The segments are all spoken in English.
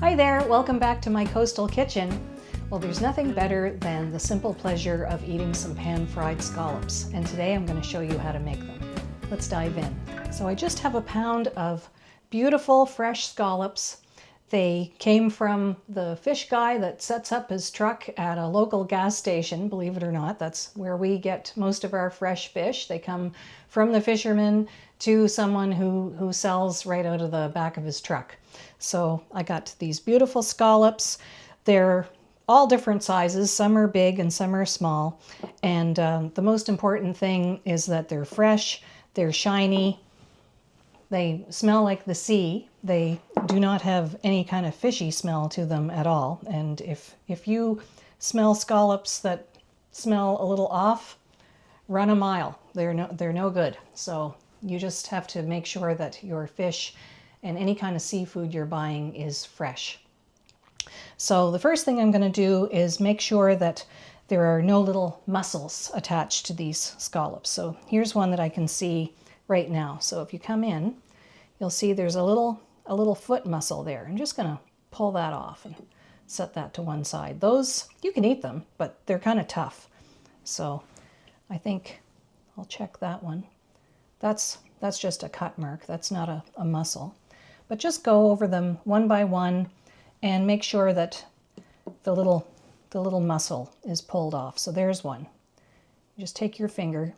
Hi there, welcome back to my coastal kitchen. Well, there's nothing better than the simple pleasure of eating some pan-fried scallops, and today I'm going to show you how to make them. Let's dive in. So I just have a pound of beautiful fresh scallops. They came from the fish guy that sets up his truck at a local gas station, believe it or not. That's where we get most of our fresh fish. They come from the fisherman to someone who sells right out of the back of his truck. So I got these beautiful scallops. They're all different sizes. Some are big and some are small. And the most important thing is that they're fresh, they're shiny, they smell like the sea. They do not have any kind of fishy smell to them at all. And if you smell scallops that smell a little off, run a mile. They're no good. So you just have to make sure that your fish and any kind of seafood you're buying is fresh. So the first thing I'm going to do is make sure that there are no little mussels attached to these scallops. So here's one that I can see right now. So if you come in, you'll see there's a little foot mussel there. I'm just going to pull that off and set that to one side. Those, you can eat them, but they're kind of tough. So I think I'll check that one. That's just a cut mark. That's not a mussel. But just go over them one by one and make sure that the little mussel is pulled off. So there's one. You just take your finger,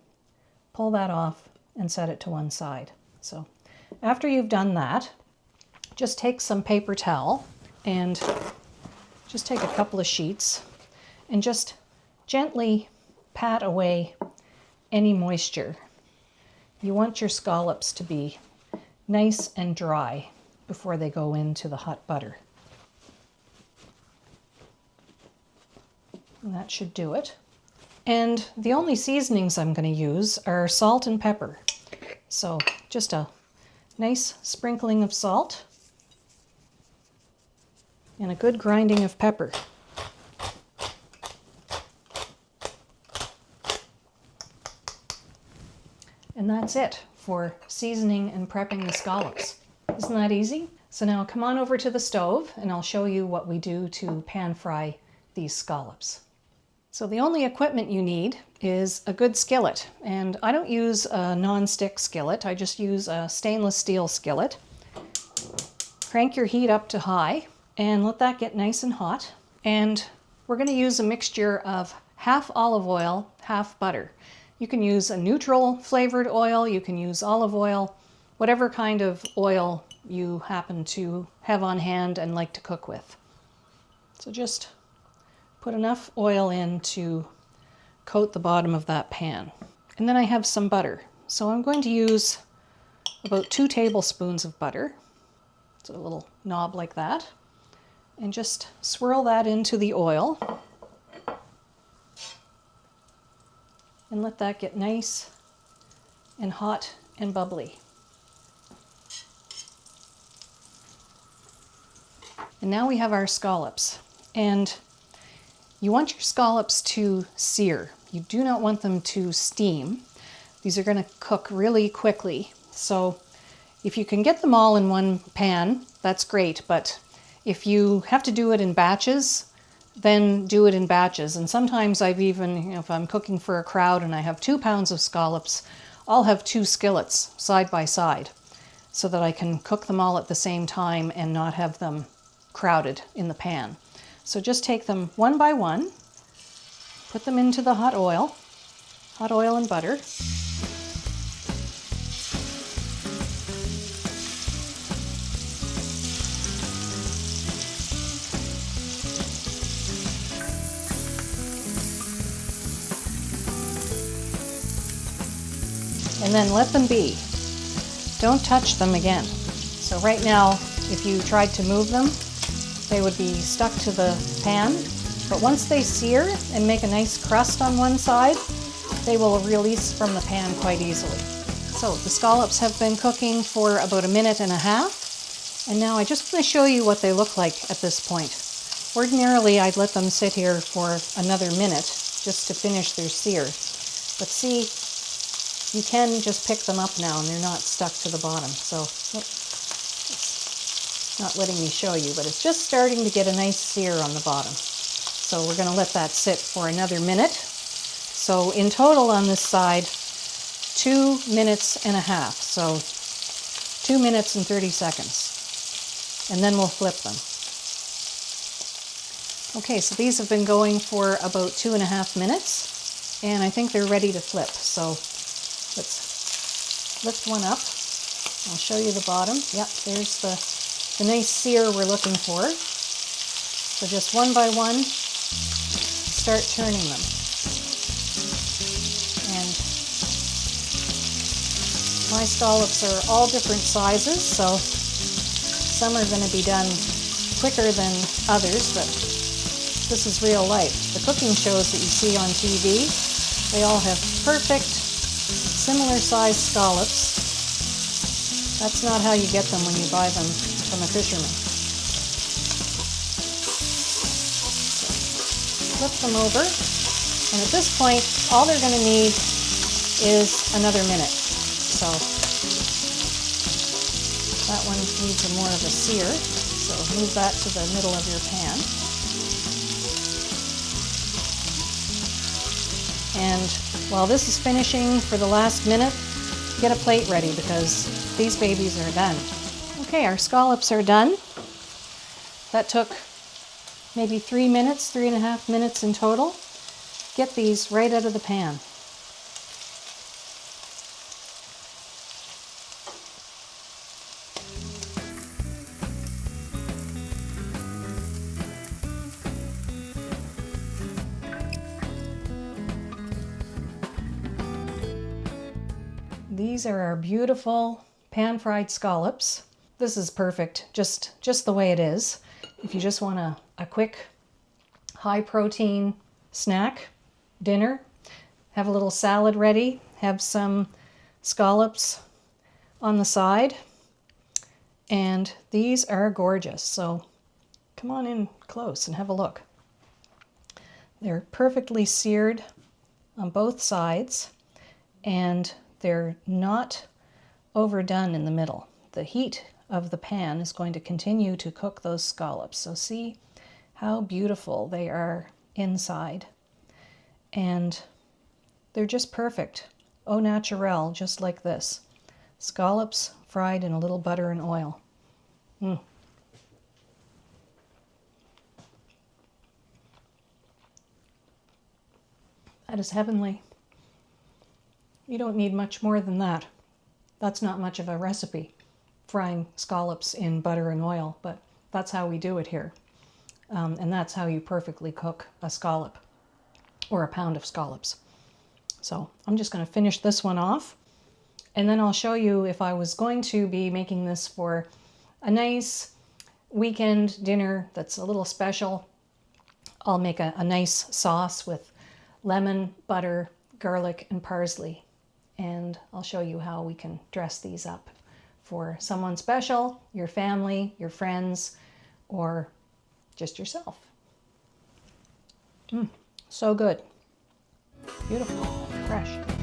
pull that off, and set it to one side. So after you've done that, just take some paper towel and just take a couple of sheets and just gently pat away any moisture. You want your scallops to be nice and dry before they go into the hot butter. And that should do it. And the only seasonings I'm going to use are salt and pepper. So just a nice sprinkling of salt and a good grinding of pepper. And that's it for seasoning and prepping the scallops. Isn't that easy? So now come on over to the stove and I'll show you what we do to pan fry these scallops. So the only equipment you need is a good skillet, and I don't use a non-stick skillet, I just use a stainless steel skillet. Crank your heat up to high and let that get nice and hot, and we're going to use a mixture of half olive oil, half butter. You can use a neutral flavored oil, you can use olive oil, whatever kind of oil you happen to have on hand and like to cook with. So just put enough oil in to coat the bottom of that pan. And then I have some butter. So I'm going to use about 2 tablespoons of butter. It's a little knob like that. And just swirl that into the oil. And let that get nice and hot and bubbly. And now we have our scallops. And you want your scallops to sear. You do not want them to steam. These are going to cook really quickly. So if you can get them all in one pan, that's great. But if you have to do it in batches, then do it in batches. And sometimes I've even, if I'm cooking for a crowd and I have 2 pounds of scallops, I'll have 2 skillets side by side so that I can cook them all at the same time and not have them crowded in the pan. So just take them one by one, put them into the hot oil and butter. And then let them be. Don't touch them again. So right now, if you tried to move them, they would be stuck to the pan, but once they sear and make a nice crust on one side, they will release from the pan quite easily. So the scallops have been cooking for about 1.5 minutes, and now I just want to show you what they look like at this point. Ordinarily, I'd let them sit here for another minute just to finish their sear, but see, you can just pick them up now and they're not stuck to the bottom. So not letting me show you, but it's just starting to get a nice sear on the bottom. So we're going to let that sit for another minute. So in total on this side, 2 minutes and a half. So 2 minutes and 30 seconds. And then we'll flip them. Okay, so these have been going for about 2.5 minutes, and I think they're ready to flip. So let's lift one up. I'll show you the bottom. Yep, there's the nice sear we're looking for. So just one by one, start turning them. And my scallops are all different sizes, so some are going to be done quicker than others, but this is real life. The cooking shows that you see on TV, they all have perfect, similar sized scallops. That's not how you get them when you buy them from a fisherman. Flip them over, and at this point, all they're going to need is another minute. So that one needs more of a sear, so move that to the middle of your pan. And while this is finishing for the last minute, get a plate ready because these babies are done. Okay, our scallops are done. That took maybe 3 minutes, 3.5 minutes in total. Get these right out of the pan. These are our beautiful pan-fried scallops. This is perfect, just the way it is. If you just want a quick, high-protein snack, dinner, have a little salad ready, have some scallops on the side, and these are gorgeous. So come on in close and have a look. They're perfectly seared on both sides, and they're not overdone in the middle. The heat of the pan is going to continue to cook those scallops. So see how beautiful they are inside. And they're just perfect. Au naturel, just like this. Scallops fried in a little butter and oil. That is heavenly. You don't need much more than that. That's not much of a recipe, frying scallops in butter and oil, but that's how we do it here. And that's how you perfectly cook a scallop or a pound of scallops. So I'm just going to finish this one off, and then I'll show you if I was going to be making this for a nice weekend dinner that's a little special. I'll make a nice sauce with lemon, butter, garlic, and parsley. And I'll show you how we can dress these up for someone special, your family, your friends, or just yourself. So good. Beautiful. Fresh.